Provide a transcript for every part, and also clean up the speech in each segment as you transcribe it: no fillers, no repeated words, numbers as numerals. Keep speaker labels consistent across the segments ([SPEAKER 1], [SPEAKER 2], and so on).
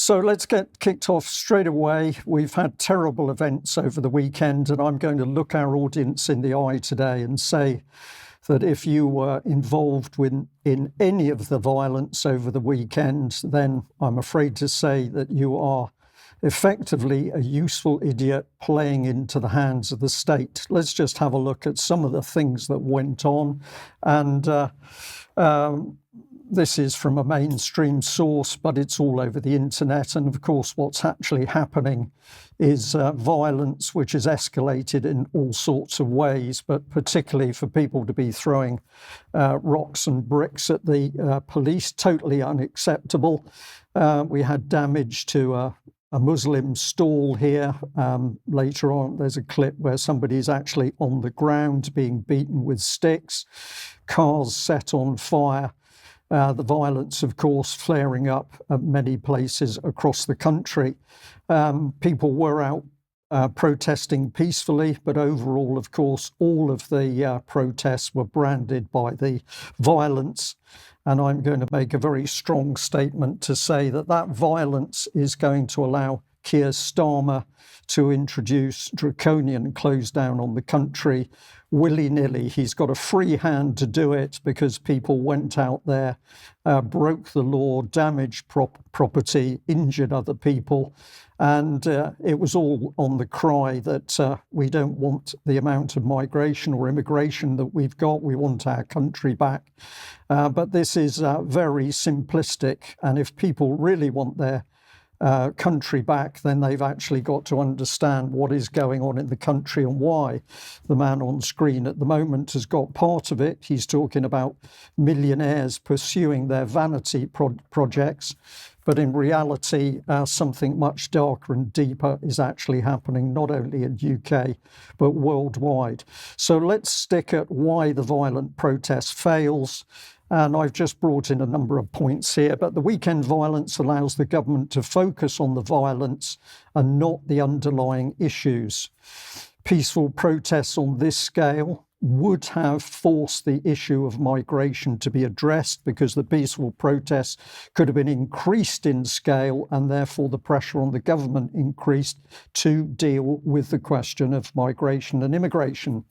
[SPEAKER 1] So let's get kicked off straight away. We've had terrible events over the weekend, and I'm going to look our audience in the eye today and say that if you were involved in any of the violence over the weekend, then I'm afraid to say that you are effectively a useful idiot playing into the hands of the state. Let's just have a look at some of the things that went on. And this is from a mainstream source, but it's all over the internet. And of course, what's actually happening is violence, which has escalated in all sorts of ways, but particularly for people to be throwing rocks and bricks at the police, totally unacceptable. We had damage to a Muslim stall here. Later on, there's a clip where somebody's actually on the ground being beaten with sticks, cars set on fire. The violence, of course, flaring up at many places across the country. People were out protesting peacefully, but overall, of course, all of the protests were branded by the violence. And I'm going to make a very strong statement to say that that violence is going to allow Keir Starmer to introduce draconian close down on the country willy-nilly. He's got a free hand to do it because people went out there, broke the law, damaged property, injured other people. And it was all on the cry that we don't want the amount of migration or immigration that we've got. We want our country back. But this is very simplistic. And if people really want their country back, then they've actually got to understand what is going on in the country and why. The man on screen at the moment has got part of it. He's talking about millionaires pursuing their vanity projects. But in reality, something much darker and deeper is actually happening, not only in UK, but worldwide. So let's stick at why the violent protest fails. And I've just brought in a number of points here, but the weekend violence allows the government to focus on the violence and not the underlying issues. Peaceful protests on this scale would have forced the issue of migration to be addressed because the peaceful protests could have been increased in scale and therefore the pressure on the government increased to deal with the question of migration and immigration.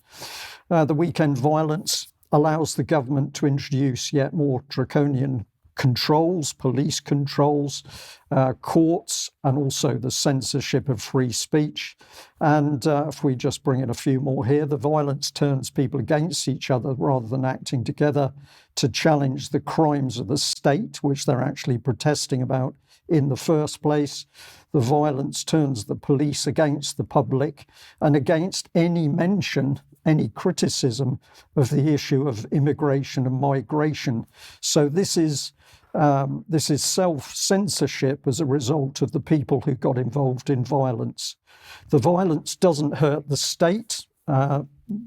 [SPEAKER 1] The weekend violence allows the government to introduce yet more draconian controls, police controls, courts, and also the censorship of free speech. And if we just bring in a few more here, the violence turns people against each other rather than acting together to challenge the crimes of the state, which they're actually protesting about in the first place. The violence turns the police against the public and against any mention, any criticism of the issue of immigration and migration. So this is self-censorship as a result of the people who got involved in violence. The violence doesn't hurt the state.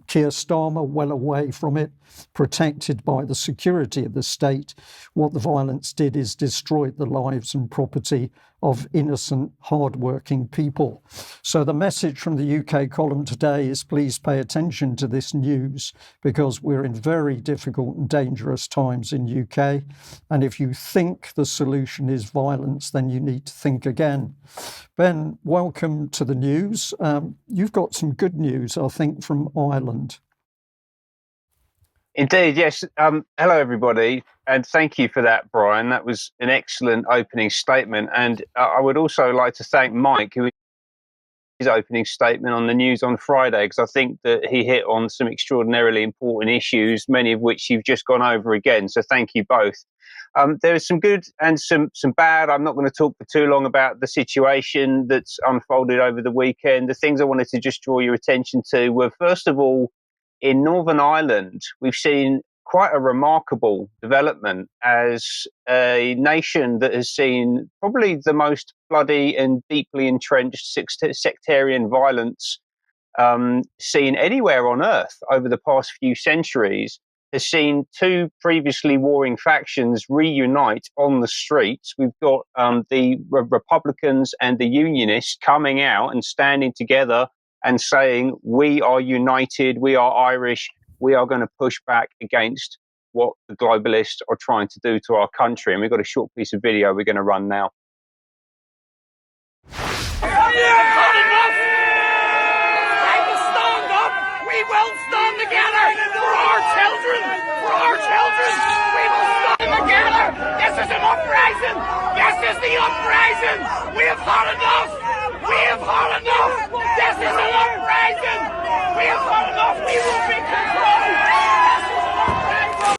[SPEAKER 1] Keir Starmer, well away from it, protected by the security of the state. What the violence did is destroyed the lives and property of innocent, hard-working people. So the message from the UK column today is please pay attention to this news because we're in very difficult and dangerous times in UK. And if you think the solution is violence, then you need to think again. Ben, welcome to the news. You've got some good news, I think, from Ireland.
[SPEAKER 2] Indeed, yes. Hello, everybody, and thank you for that, Brian. That was an excellent opening statement. And I would also like to thank Mike, who his opening statement on the news on Friday, because I think that he hit on some extraordinarily important issues, many of which you've just gone over again. So thank you both. There is some good and some bad. I'm not going to talk for too long about the situation that's unfolded over the weekend. The things I wanted to just draw your attention to were, first of all, in Northern Ireland, we've seen quite a remarkable development as a nation that has seen probably the most bloody and deeply entrenched sectarian violence seen anywhere on earth over the past few centuries, has seen two previously warring factions reunite on the streets. We've got the Republicans and the Unionists coming out and standing together and saying, we are united, we are Irish, we are going to push back against what the globalists are trying to do to our country. And we've got a short piece of video we're going to run now.
[SPEAKER 3] together! This is an uprising! This is the uprising! We have had enough! We have had enough! This is an uprising! We have had enough! We will be controlled! This is an uprising!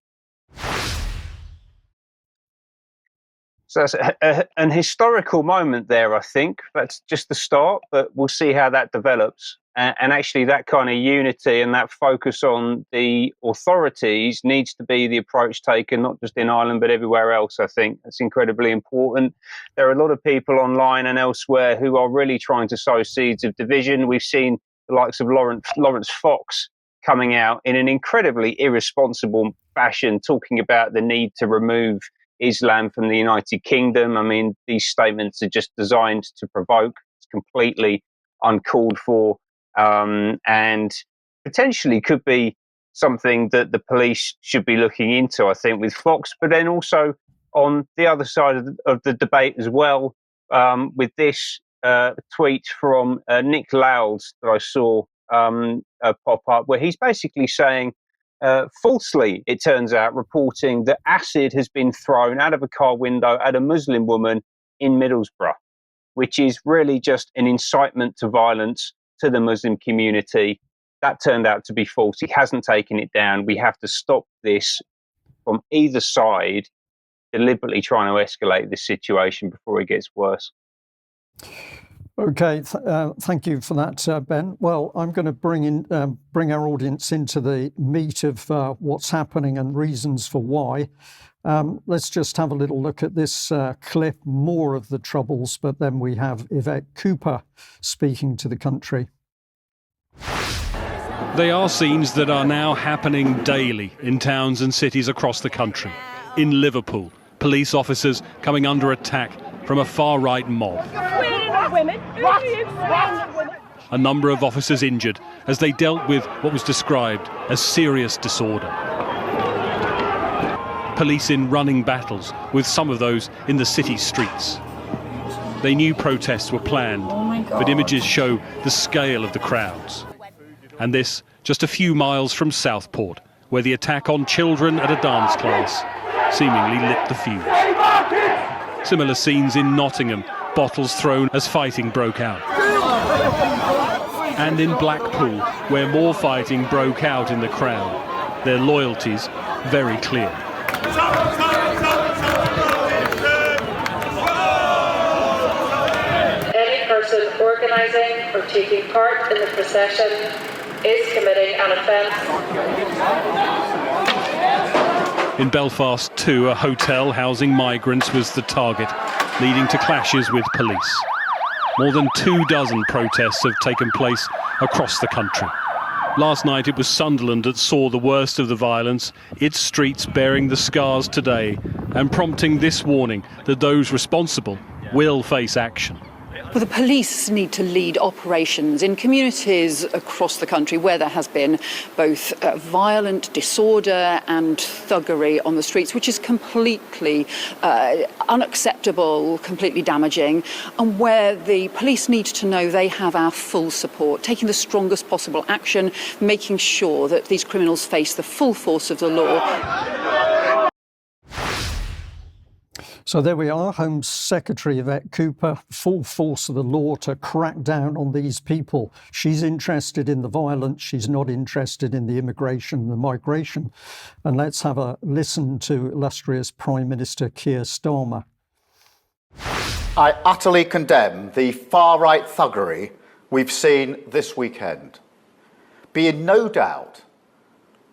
[SPEAKER 2] So that's an historical moment there, I think. That's just the start, but we'll see how that develops. And actually, that kind of unity and that focus on the authorities needs to be the approach taken, not just in Ireland, but everywhere else, I think. That's incredibly important. There are a lot of people online and elsewhere who are really trying to sow seeds of division. We've seen the likes of Lawrence Fox coming out in an incredibly irresponsible fashion, talking about the need to remove Islam from the United Kingdom. I mean, these statements are just designed to provoke. It's completely uncalled for, and potentially could be something that the police should be looking into, I think, with Fox, but then also on the other side of the debate as well, with this tweet from Nick Lowles that I saw pop up, where he's basically saying, falsely, it turns out, reporting that acid has been thrown out of a car window at a Muslim woman in Middlesbrough, which is really just an incitement to violence to the Muslim community. That turned out to be false. He hasn't taken it down. We have to stop this from either side deliberately trying to escalate this situation before it gets worse.
[SPEAKER 1] Okay, thank you for that, Ben. Well, I'm going to bring our audience into the meat of what's happening and reasons for why. Let's just have a little look at this clip, more of the troubles, but then we have Yvette Cooper speaking to the country.
[SPEAKER 4] They are scenes that are now happening daily in towns and cities across the country. In Liverpool, police officers coming under attack from a far-right mob. A number of officers injured as they dealt with what was described as serious disorder. Police in running battles with some of those in the city streets. They knew protests were planned, but images show the scale of the crowds. And this just a few miles from Southport, where the attack on children at a dance class seemingly lit the fuse. Similar scenes in Nottingham, bottles thrown as fighting broke out. And in Blackpool, where more fighting broke out in the crowd, their loyalties very clear.
[SPEAKER 5] Any person organising or taking part in the procession is committing an offence.
[SPEAKER 4] In Belfast too, a hotel housing migrants was the target, leading to clashes with police. More than 24 protests have taken place across the country. Last night it was Sutherland that saw the worst of the violence, its streets bearing the scars today, and prompting this warning that those responsible will face action.
[SPEAKER 6] Well, the police need to lead operations in communities across the country where there has been both violent disorder and thuggery on the streets, which is completely unacceptable, completely damaging, and where the police need to know they have our full support, taking the strongest possible action, making sure that these criminals face the full force of the law.
[SPEAKER 1] So there we are, Home Secretary Yvette Cooper, full force of the law to crack down on these people. She's interested in the violence, she's not interested in the immigration and the migration. And let's have a listen to illustrious Prime Minister Keir Starmer.
[SPEAKER 7] I utterly condemn the far-right thuggery we've seen this weekend. Be in no doubt,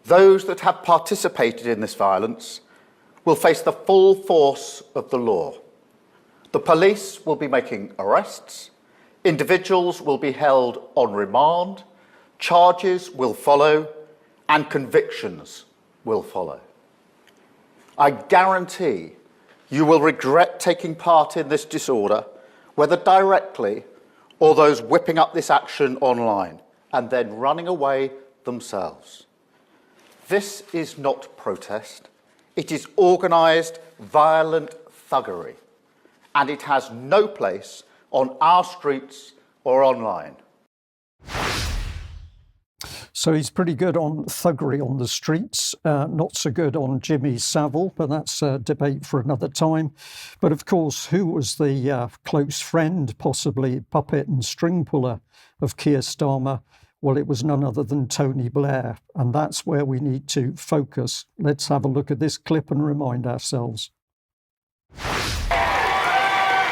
[SPEAKER 7] those that have participated in this violence will face the full force of the law. The police will be making arrests, individuals will be held on remand, charges will follow, and convictions will follow. I guarantee you will regret taking part in this disorder, whether directly or those whipping up this action online and then running away themselves. This is not protest. It is organised, violent thuggery, and it has no place on our streets or online.
[SPEAKER 1] So he's pretty good on thuggery on the streets, not so good on Jimmy Savile, but that's a debate for another time. But of course, who was the close friend, possibly puppet and string puller of Keir Starmer? Well, it was none other than Tony Blair, and that's where we need to focus. Let's have a look at this clip and remind ourselves.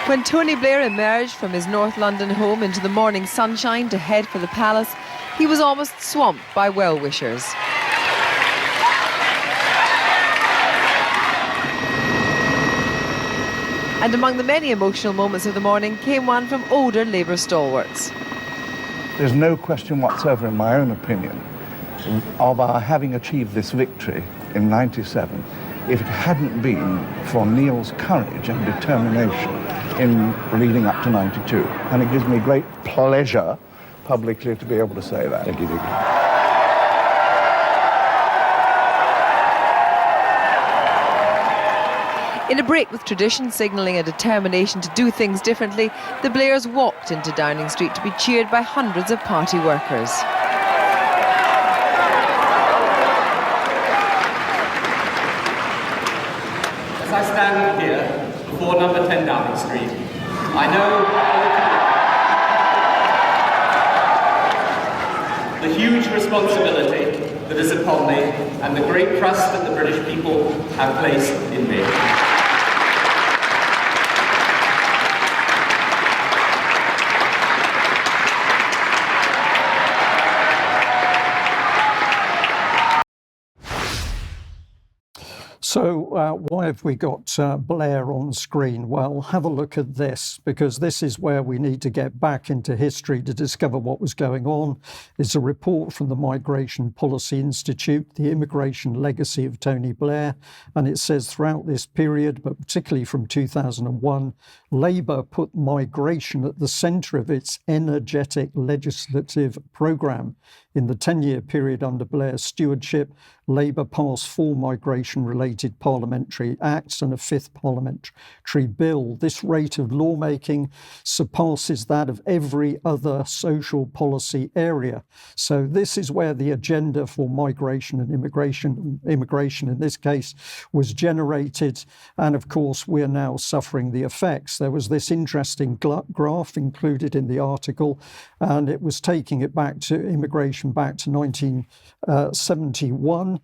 [SPEAKER 8] When Tony Blair emerged from his North London home into the morning sunshine to head for the palace, he was almost swamped by well-wishers. And among the many emotional moments of the morning came one from older Labour stalwarts.
[SPEAKER 9] There's no question whatsoever, in my own opinion, of our having achieved this victory in '97 if it hadn't been for Neil's courage and determination in leading up to '92. And it gives me great pleasure publicly to be able to say that. Thank you, Vicky.
[SPEAKER 8] In a break with tradition signalling a determination to do things differently, the Blairs walked into Downing Street to be cheered by hundreds of party workers.
[SPEAKER 10] As I stand here before number 10 Downing Street, I know the huge responsibility that is upon me and the great trust that the British people have placed in me.
[SPEAKER 1] So why have we got Blair on screen? Well, have a look at this, because this is where we need to get back into history to discover what was going on. It's a report from the Migration Policy Institute, the immigration legacy of Tony Blair. And it says throughout this period, but particularly from 2001, Labour put migration at the centre of its energetic legislative programme. In the 10-year period under Blair's stewardship, Labour passed 4 migration-related parliamentary acts and a 5th parliamentary bill. This rate of lawmaking surpasses that of every other social policy area. So this is where the agenda for migration and immigration in this case, was generated. And of course, we're now suffering the effects. There was this interesting graph included in the article, and it was taking it back to immigration back to 1971.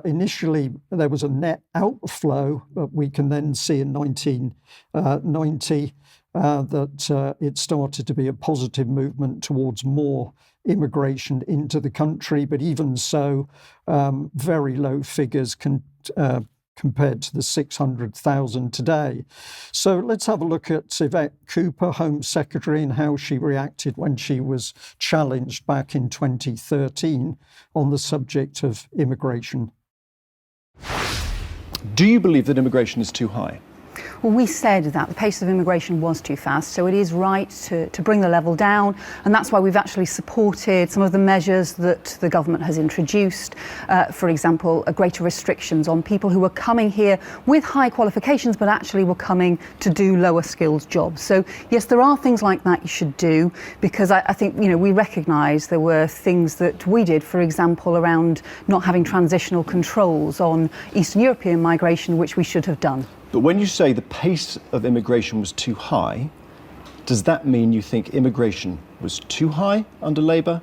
[SPEAKER 1] Initially, there was a net outflow, but we can then see in 1990 that it started to be a positive movement towards more immigration into the country. But even so, very low figures compared to the 600,000 today. So let's have a look at Yvette Cooper, Home Secretary, and how she reacted when she was challenged back in 2013 on the subject of immigration.
[SPEAKER 11] Do you believe that immigration is too high?
[SPEAKER 12] Well, we said that the pace of immigration was too fast, so it is right to bring the level down, and that's why we've actually supported some of the measures that the government has introduced. For example, greater restrictions on people who were coming here with high qualifications but actually were coming to do lower skilled jobs. So yes, there are things like that you should do, because I think, you know, we recognise there were things that we did, for example, around not having transitional controls on Eastern European migration, which we should have done.
[SPEAKER 11] But when you say the pace of immigration was too high, does that mean you think immigration was too high under Labour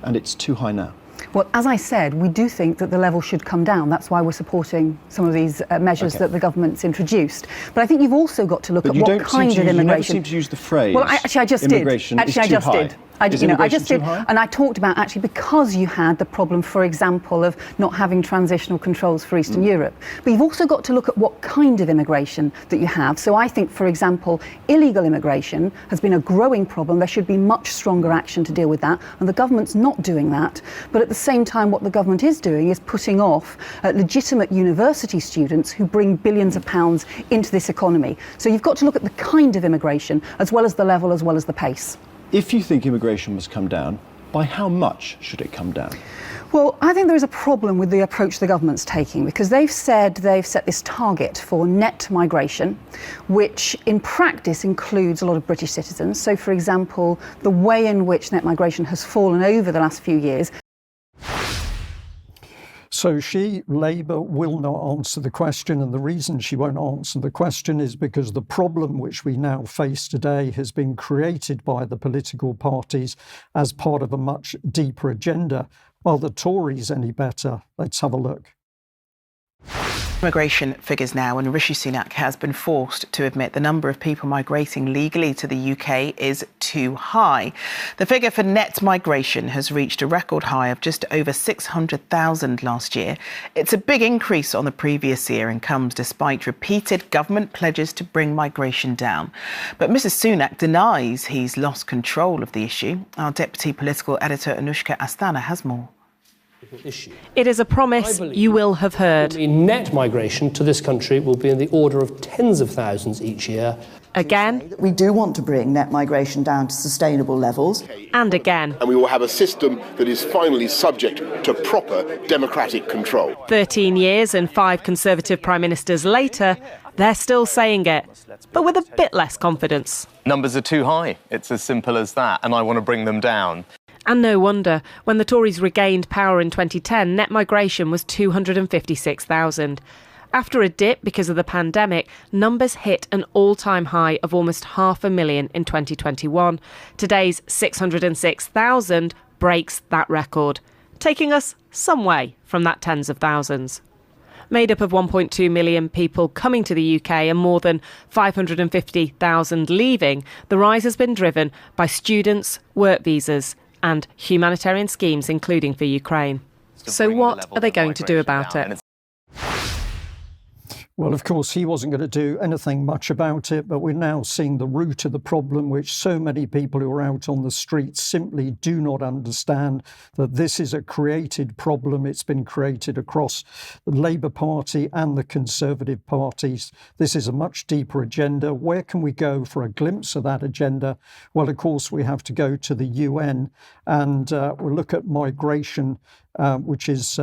[SPEAKER 11] and it's too high now?
[SPEAKER 12] Well, as I said, we do think that the level should come down. That's why we're supporting some of these measures that the government's introduced. But I think you've also got to look at what kind of immigration.
[SPEAKER 11] You never seem to use the phrase.
[SPEAKER 12] Well, actually, I just
[SPEAKER 11] immigration
[SPEAKER 12] did. Actually, I just did. I just did, and I talked about actually because you had the problem, for example, of not having transitional controls for Eastern Europe. But you've also got to look at what kind of immigration that you have. So I think, for example, illegal immigration has been a growing problem. There should be much stronger action to deal with that, and the government's not doing that. But at the same time, what the government is doing is putting off legitimate university students who bring billions of pounds into this economy. So you've got to look at the kind of immigration, as well as the level, as well as the pace.
[SPEAKER 11] If you think immigration must come down, by how much should it come down?
[SPEAKER 12] Well, I think there is a problem with the approach the government's taking, because they've set this target for net migration, which in practice includes a lot of British citizens. So, for example, the way in which net migration has fallen over the last few years
[SPEAKER 1] So Labour, will not answer the question, and the reason she won't answer the question is because the problem which we now face today has been created by the political parties as part of a much deeper agenda. Are the Tories any better? Let's have a look.
[SPEAKER 13] Immigration figures now, and Rishi Sunak has been forced to admit the number of people migrating legally to the UK is too high. The figure for net migration has reached a record high of just over 600,000 last year. It's a big increase on the previous year and comes despite repeated government pledges to bring migration down. But Mrs Sunak denies he's lost control of the issue. Our deputy political editor Anushka Asthana has more.
[SPEAKER 14] It is a promise you will have heard.
[SPEAKER 15] Net migration to this country will be in the order of tens of thousands each year.
[SPEAKER 14] Again.
[SPEAKER 16] We do want to bring net migration down to sustainable levels.
[SPEAKER 14] And again.
[SPEAKER 17] And we will have a system that is finally subject to proper democratic control.
[SPEAKER 14] 13 years and 5 Conservative Prime Ministers later, they're still saying it, but with a bit less confidence.
[SPEAKER 18] Numbers are too high. It's as simple as that, and I want to bring them down.
[SPEAKER 14] And no wonder. When the Tories regained power in 2010, net migration was 256,000. After a dip because of the pandemic, numbers hit an all-time high of almost 500,000 in 2021. Today's 606,000 breaks that record, taking us some way from that tens of thousands. Made up of 1.2 million people coming to the UK and more than 550,000 leaving, the rise has been driven by students, work visas, and humanitarian schemes, including for Ukraine. So what are they going to do about it?
[SPEAKER 1] Well, of course, he wasn't going to do anything much about it, but we're now seeing the root of the problem, which so many people who are out on the streets simply do not understand, that this is a created problem. It's been created across the Labour Party and the Conservative parties. This is a much deeper agenda. Where can we go for a glimpse of that agenda? Well, of course, we have to go to the UN and we'll look at migration, which is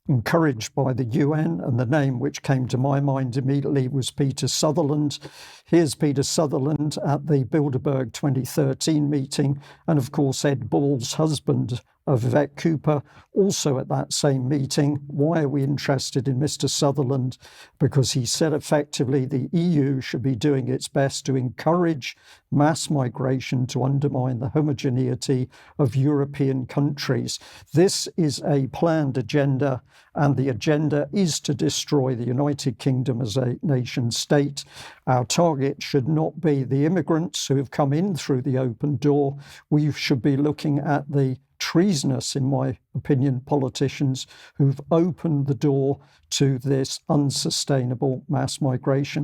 [SPEAKER 1] encouraged by the UN, and the name which came to my mind immediately was Peter Sutherland. Here's Peter Sutherland at the Bilderberg 2013 meeting, and of course Ed Ball's husband of Vivek Cooper, also at that same meeting. Why are we interested in Mr. Sutherland? Because he said effectively the EU should be doing its best to encourage mass migration to undermine the homogeneity of European countries. This is a planned agenda, and the agenda is to destroy the United Kingdom as a nation state. Our target should not be the immigrants who have come in through the open door. We should be looking at the treasonous, in my opinion, politicians who've opened the door to this unsustainable mass migration.